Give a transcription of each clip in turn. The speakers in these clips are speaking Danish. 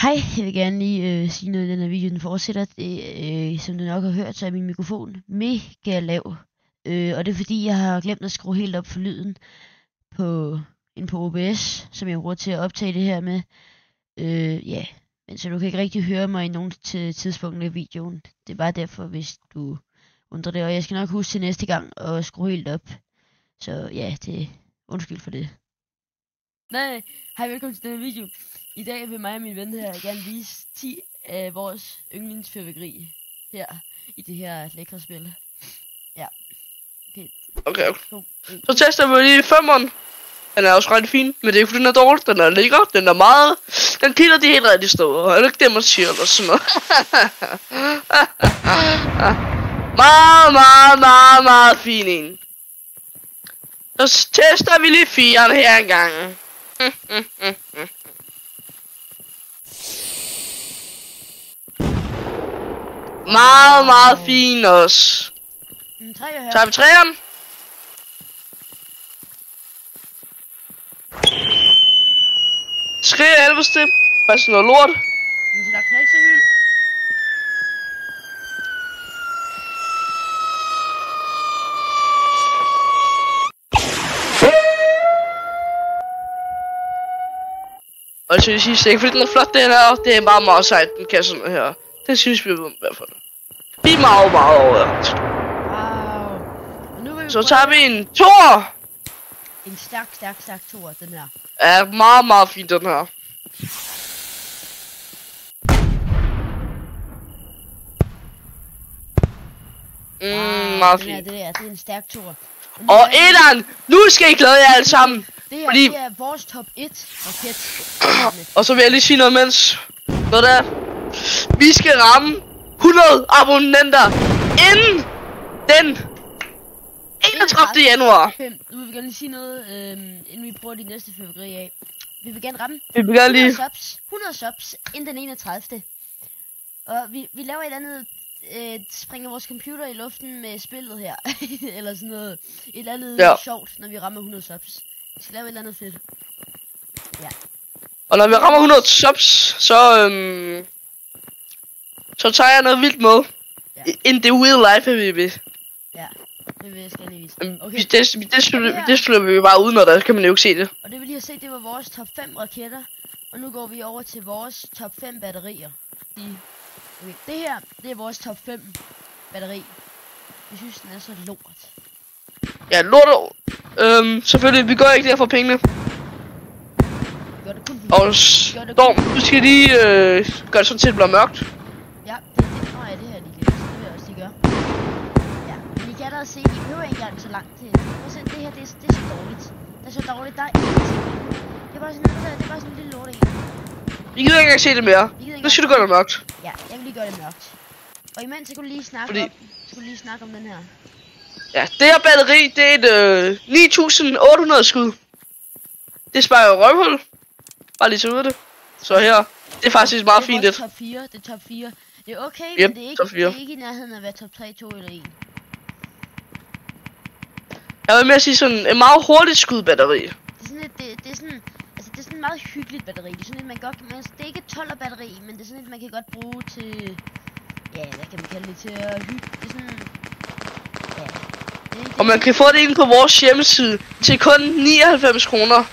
Hej, jeg vil gerne lige sige noget i den her video, den fortsætter. Som du nok har hørt, så er min mikrofon mega lav. Og det er fordi, jeg har glemt at skrue helt op for lyden på OBS, som jeg bruger til at optage det her med. Ja, men så du kan ikke rigtig høre mig i nogen tidspunkt i videoen. Det er bare derfor, hvis du undrer det. Og jeg skal nok huske til næste gang at skrue helt op. Så ja, det undskyld for det. Nej, hej, velkommen til denne video. I dag vil mig og min ven her gerne vise 10 af vores yndlingsfyrværkeri her i det her lækre spil. Ja. Okay. Så tester vi lige 5'eren. Den er også ret fin, men det er ikke fordi den er dårlig. Den er lækker, den er meget... Den piller de helt rigtige steder. Er det ikke det, man siger eller sådan noget? meget fin en. Så tester vi lige 4'eren her engang. Meget fin også. Så har vi 3'eren. Skriger helvedes det. Hvad er sådan noget lort? Men så der er knæksehyld. Og det synes jeg ikke, fordi den er flot, den her. Det er bare meget sejt, den kan sådan noget her. Det synes vi i hvert fald. Vi er meget overrasket. Wow. Så tager vi en toer. En stærk toer, den her. Ja, meget fin den her. Meget fin. Det er en stærk toer. Og etteren, nu skal I glæde jer alle sammen. Det er vores top 1 raket. Og så vil jeg lige sige noget mens. Noget der. Vi skal ramme 100 abonnenter inden den 31. januar. Nu vil vi gerne lige sige noget, inden vi prøver de næste fyrværkeri af. Vi vil gerne ramme 100 subs inden den 31. Og vi laver et eller andet, springer vores computer i luften med spillet her. Eller sådan noget. Et eller andet sjovt, når vi rammer 100 subs. Vi skal lave et eller andet fedt. Ja. Og når vi rammer 100 subs, så tager jeg noget vildt med. Ja. In the real life, baby. Ja, det vil jeg skal lige vise. Okay. Det slutter vi bare uden, og der kan man jo ikke se det. Og det vi lige har set, det var vores top 5 raketter. Og nu går vi over til vores top 5 batterier. Okay, det her, det er vores top 5 batteri. Jeg synes, den er så lort. Ja, lort. Selvfølgelig, vi gør ikke det her for pengene. Og Storm, du skal lige gøre det sådan til, det bliver mørkt. Ja, det her, de kan. Det vil jeg også, de gør. Ja, men I kan da se, I behøver ikke engang så langt til. Prøv at se, det her, det er så dårligt. Det er så dårligt, der er ingenting. Det er bare sådan en lille lort en. Vi gider ikke engang se det mere. Nu skal du gøre det mørkt. Ja, jeg vil lige gøre det mørkt. Og imens så kunne du lige snakke om den her. Ja, det her batteri, det er et 9800 skud. Det sparer jo røvhul. Bare lige så ud af det. Så her, det er faktisk meget fint. Det er top 4, det er top 4. Det er okay, men det er ikke i nærheden af at være top 3, 2 eller 1. Jeg vil med at sige sådan et meget hurtigt skudbatteri. Det er sådan et, det er sådan et meget hyggeligt batteri. Det er sådan et, det er ikke et 12'er batteri, men det er sådan et, man kan godt bruge til, ja, hvad kan man kalde det, til at hygge. Det er sådan, ja. Og man kan få det ind på vores hjemmeside til kun 99 kroner.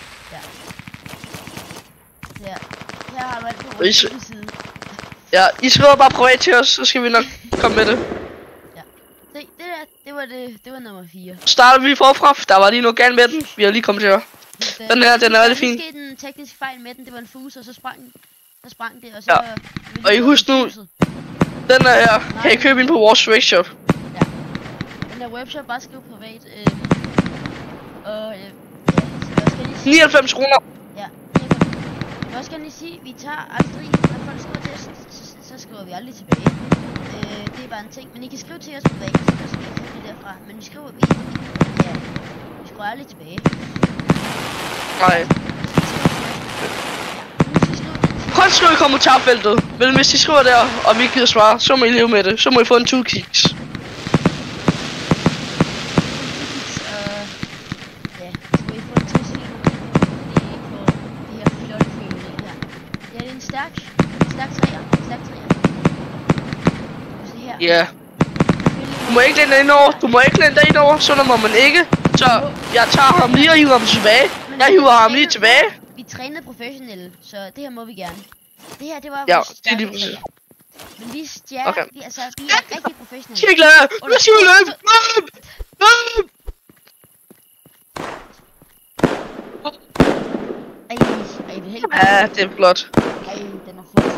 Her har du alt på vores hjemmeside. Ja, I skriver bare privat til os, så skal vi nok komme med det. Ja. Se, det var nummer 4. Starter vi forfra, der var lige noget galt med den. Vi har lige kommet til her. Den her, den er rigtig fin. Der skete en teknisk fejl med den, det var en fuse, og så sprang det, og så... Ja. Og I husk nu, den her kan I købe ind på vores webshop. Ja. Den der webshop, bare skriv privat. Og ja, så skal lige 99 kroner. Ja, jeg skal lige sige, vi tager aldrig, når folk skriver til os, så skriver vi aldrig tilbage. Det er bare en ting, men I kan skrive til os privat, så skal vi få det derfra. Men vi skriver, vi skriver aldrig tilbage. Nej. Prøv at skrive i kommentarfeltet. Men hvis I skriver der, og vi ikke gider svare, så må I leve med det. Så må I få en 2 kicks. Ja, så må I få en 2 kicks. Det er en stærk Stærk træer. Stærk træer. Se her. Ja. Du må ikke lænde ind over. Du må ikke lænde ind over. Sådan må man ikke. Så jeg tager ham lige og hiver ham tilbage. Jeg hiver ham lige tilbage. Vi trænede professionelle, så det her må vi gerne. Det her, det var Ja, vores det er lige stærke præcis. Men vi stjæler, Okay. vi er rigtig professionelle. Skal ikke lade. Nu skal vi løbe. Løb! Løb! Ej, det er helt Ja, det er flot. Ej, den er flot.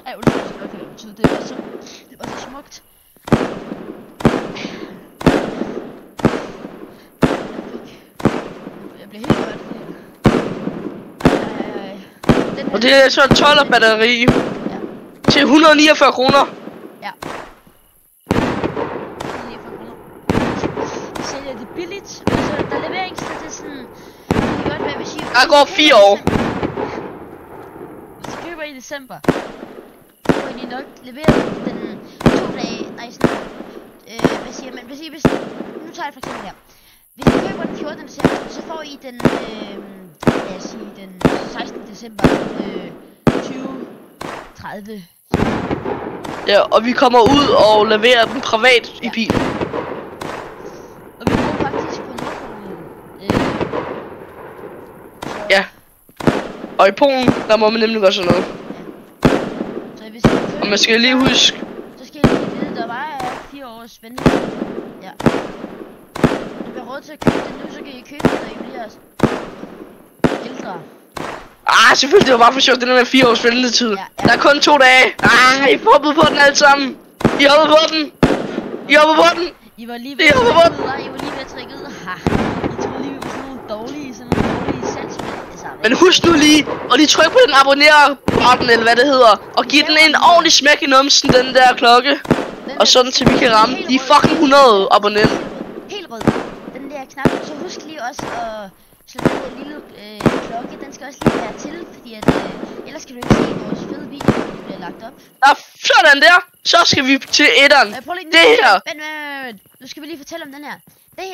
Ej, undskyld, det var så smukt. Jeg bliver helt rørt af det her. Og det er så et 12'er batteri. Ja. Til 149 kroner. Ja. Vi sælger det billigt, og så der er leveringstid til sådan... Det kan godt være, hvis I... Der går 4 år. Hvis I køber i december, så får I nok leveret den 2 dage... Nej, sådan... Hvad siger man? Hvis nu tager jeg for eksempel her. Hvis I køber den 14. december, så får I den... lad os sige, den 16. december... 2030. Ja, og vi kommer ud og leverer den privat i bil. Og vi bor faktisk på Nordpolen. Ja. Og i Polen, der må man nemlig gøre sådan noget. Så hvis I Og man skal lige huske... så skal I lige vide, der var 4 års spænding. Ja. Du bliver råd til at købe det nu, så kan I købe det, når I bliver ældre. Selvfølgelig, det var bare for sjovt, den der med 4 års ventetid. Ja. Der er kun 2 dage. I hoppede på den alle sammen. I hoppede på den. I hoppede på den. I var lige ved at trække ud. Ha. I troede lige, vi var sådan nogle dårlige salgsmænd. Altså, Men husk nu lige, og lige tryk på den abonner-button, eller hvad det hedder. Og giv den en ordentlig smæk i numsen, den der klokke. Og sådan til vi kan ramme de fucking 100 abonnenter. Helt rød. Den der knap. Så husk lige også at slå den der lille klokke. Den skal også lige være til, fordi at ellers kan du ikke se vores fede video, når det bliver lagt op. Sådan der. Så skal vi til etteren. Det her. Men nu skal vi lige fortælle om den her. Det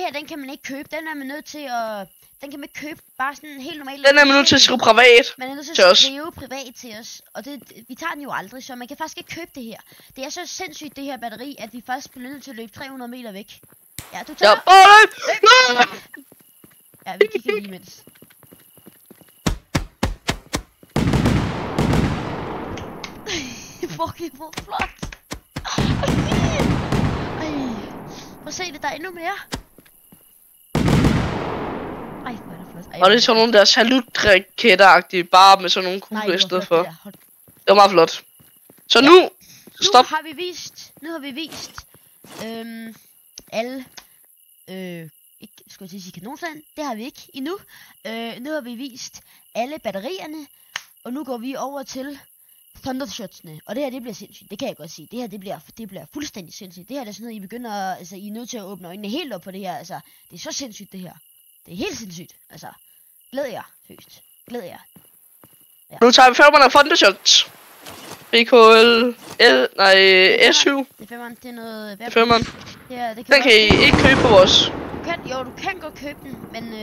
her, den kan man ikke købe. Den er man nødt til at... Den kan man ikke købe bare sådan helt normalt. Den er man nødt til at skrive privat. Man er nødt til at skrive privat til os. Og vi tager den jo aldrig, så man kan faktisk ikke købe det her. Det er så sindssygt det her batteri, at vi først bliver nødt til at løbe 300 meter væk. Ja, du tager... Ja, vi kigger lige imens. Fucking hvor flot. Ej. Prøv at se det, der er endnu mere. Ej, hvor er det flot. Og det er sådan nogle der salutraketter-agtige, bare med sådan nogle kugler i stedet for. Det var meget flot. Så nu, stop. Nu har vi vist alle, ikke skulle jeg sige kanonslag, det har vi ikke endnu. Nu har vi vist alle batterierne, og nu går vi over til thundershotsene. Og det her, det bliver sindssygt, det kan jeg godt sige. Det her, det bliver fuldstændig sindssygt. Det her det er sådan noget, I begynder, altså I er nødt til at åbne øjnene helt op på det her, altså. Det er så sindssygt det her. Det er helt sindssygt, altså. Glæd jer, højst. Glæd jer. Ja. Nu tager vi 500 thundershots. BKL, S7. Det er 5'eren, det er noget... Det er 5'eren. Den kan I ikke købe på os. Du kan godt købe den, men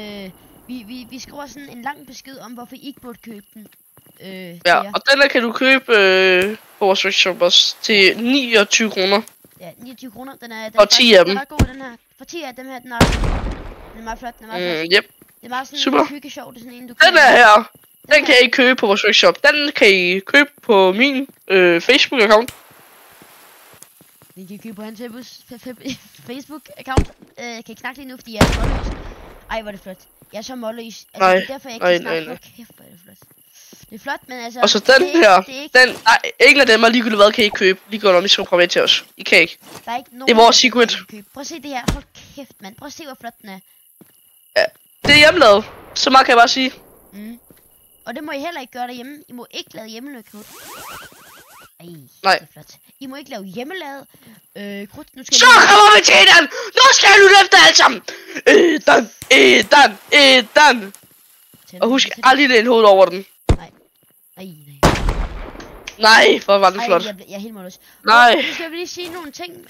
vi skriver sådan en lang besked om, hvorfor I ikke burde købe den. Ja, og den der kan du købe på vores webshop også til 29 kroner. Ja, 29 kroner. Den er og 10 af dem. Den er god, den her. For 10 af dem her, den er meget flot. Den er meget flot. Yep. Det er meget sådan super. En hyggesjov. Det er sådan en, du kan... Den er her. Den kan I købe på vores webshop. Den kan I købe på min Facebook-account. I kan købe på hans Facebook-account. Kan ikke snakke lige nu, fordi jeg er målløs. Ej, hvor er det flot. Jeg er så målløs. Altså, det er derfor, jeg ikke kan snakke. Kæft, hvor er det flot. Det er flot, men altså... Og så den her, ingen af dem er ligegyldigt hvad kan I købe. Ligegyldigt om I skal privat til os. I kan ikke. Der er ikke nogen, det er vores secret. Prøv at se det her. Hold kæft, mand. Prøv at se, hvor flot den er. Ja, det er hjemmelavet. Så meget kan jeg bare sige. Og det må I heller ikke gøre derhjemme. I må ikke lave hjemmelavet krudt. Nej. Det er flot. I må ikke lave hjemmelavet krudt. Nu skal så kommer vi til den! Nu skal jeg lytte efter alt sammen! Edan! Og husk aldrig læne hovedet over den. Nej, hvor var den flot. Jeg er helt målløs. Nej. Nu skal vi lige sige nogle ting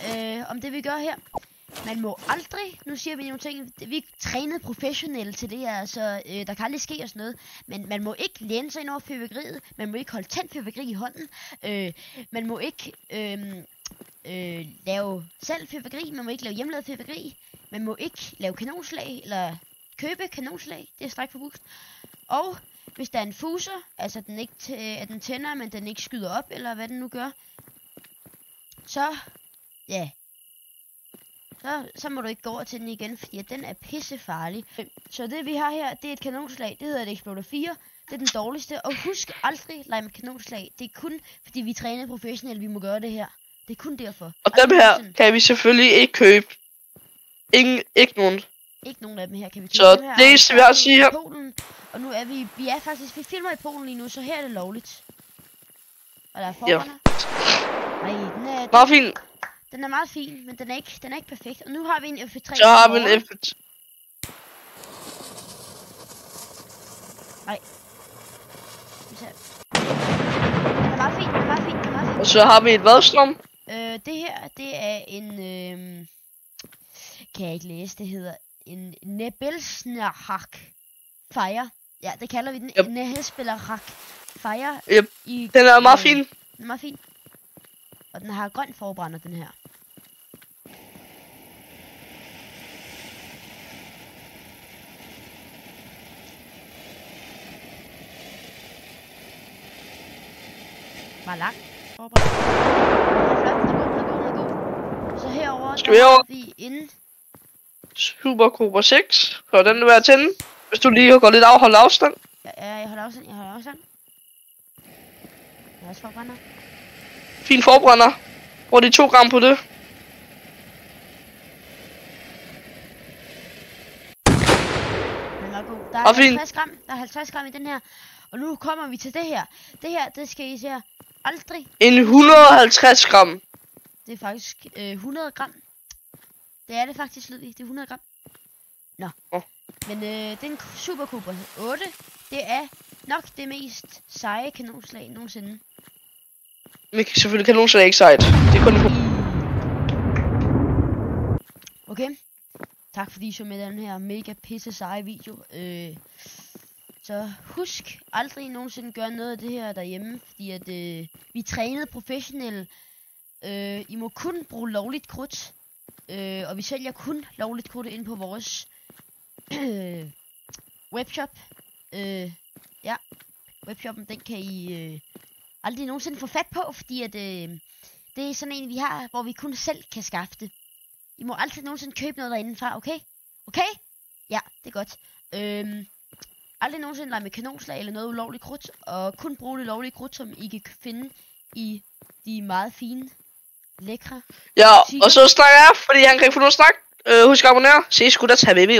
om det vi gør her. man må aldrig, nu siger vi nogle ting, vi er trænet professionelle til det her, så der kan aldrig ske og sådan noget, men man må ikke læne sig ind over fyrværkeriet, man må ikke holde tændt fyrværkeri i hånden, man må ikke lave selv fyrværkeri, man må ikke lave hjemmelavet fyrværkeri, man må ikke lave kanonslag, eller købe kanonslag, det er stræk forbudt, og hvis der er en fuser, altså den ikke at den tænder, men den ikke skyder op, eller hvad den nu gør, så, ja, så må du ikke gå over til den igen, fordi den er pissefarlig. Så det vi har her, det er et kanonslag, det hedder et Exploder 4, det er den dårligste, og husk aldrig lege med kanonslag, det er kun fordi vi træner professionelt, vi må gøre det her. Det er kun derfor. Og dem her kan vi selvfølgelig ikke købe. Ikke nogen. Ikke nogen af dem her kan vi købe. Så det eneste vi har at sige her. Polen, og nu er vi filmer i Polen lige nu, så her er det lovligt. Og der er forhånder. Nej, den er meget fin. Den er meget fin, men den er ikke perfekt. Og nu har vi en FP3. Så har vi en FP3. Nej. Den er meget fin, den er meget fin, den er meget fin. Og så har vi et vadstrøm. Det her, det er en kan jeg ikke læse, det hedder en Nebelsnarhak Fire. Ja, det kalder vi den. Yep. Nebelsnarhak Fire. Yep. Den er meget fin. Den er meget fin. Og den har grøn forbrænder, den her. Meget lang forbrænder. Den er god. Så herover skal vi herover? Vi inde. Super Cobra 6. Så den vil være tænde. Hvis du lige går lidt holde afstand. Ja, jeg holder afstand. Jeg har også forbrænder. Fin forbrænder. Brug de 2 gram på det. Den er god. Der er 50 gram i den her. Og nu kommer vi til det her. Det her, det skal I se aldrig. En 150 gram. Det er faktisk 100 gram. Det er det faktisk, Ludvig. Det er 100 gram. Nå. Men det er en Super Cobra 8. Det er nok det mest seje kanonslag nogensinde. Men selvfølgelig kanonslag ikke sejt. Det er kun okay. Tak fordi I så med den her mega pisse seje video. Så husk aldrig nogensinde gøre noget af det her derhjemme, fordi at vi trænede professionelle. I må kun bruge lovligt krudt. Og vi sælger kun lovligt krudt ind på vores webshop. Ja, webshoppen, den kan I aldrig nogensinde få fat på, fordi at det er sådan en vi har, hvor vi kun selv kan skaffe det. I må aldrig nogensinde købe noget derindefra, okay? Okay? Ja, det er godt. Aldrig nogensinde lege med kanonslag eller noget ulovligt krudt, og kun bruge det lovlige krudt, som I kan finde i de meget fine, lækre ja, butikker. Og så snakker jeg, fordi han kan ikke få noget snak. Husk at abonnere. Se sgu da, baby.